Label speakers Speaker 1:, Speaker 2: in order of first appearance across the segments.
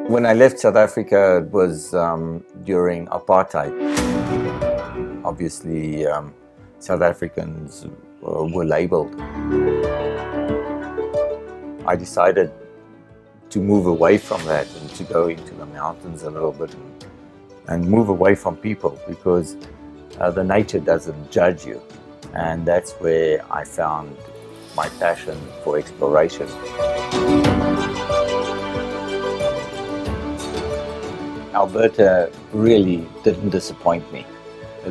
Speaker 1: When I left South Africa, it was during apartheid. Obviously, South Africans were labeled. I decided to move away from that and to go into the mountains a little bit and move away from people, because the nature doesn't judge you. And that's where I found my passion for exploration. Alberta really didn't disappoint me.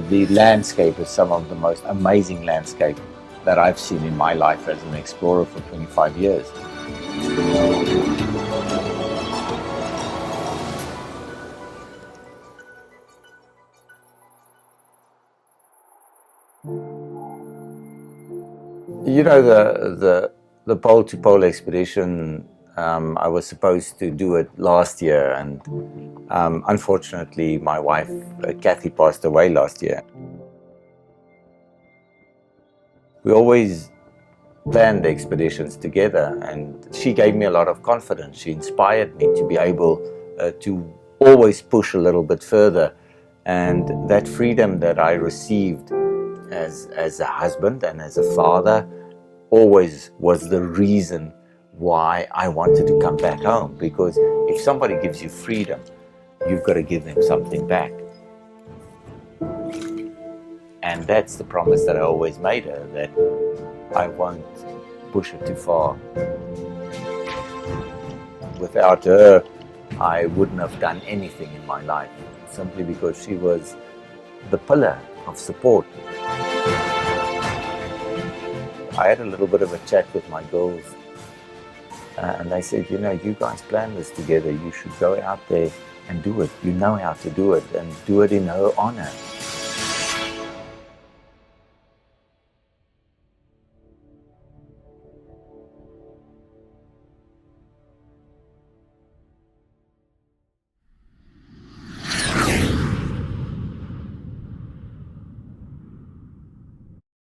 Speaker 1: The landscape is some of the most amazing landscape that I've seen in my life as an explorer for 25 years. You know, the Pole2Pole expedition, I was supposed to do it last year, and unfortunately my wife Kathy passed away last year. We always planned the expeditions together, and she gave me a lot of confidence. She inspired me to be able to always push a little bit further, and that freedom that I received as a husband and as a father always was the reason why I wanted to come back home. Because if somebody gives you freedom, you've got to give them something back. And that's the promise that I always made her, that I won't push her too far. Without her, I wouldn't have done anything in my life, simply because she was the pillar of support. I had a little bit of a chat with my girls, and they said, you know, you guys planned this together. You should go out there and do it. You know how to do it, and do it in her honor.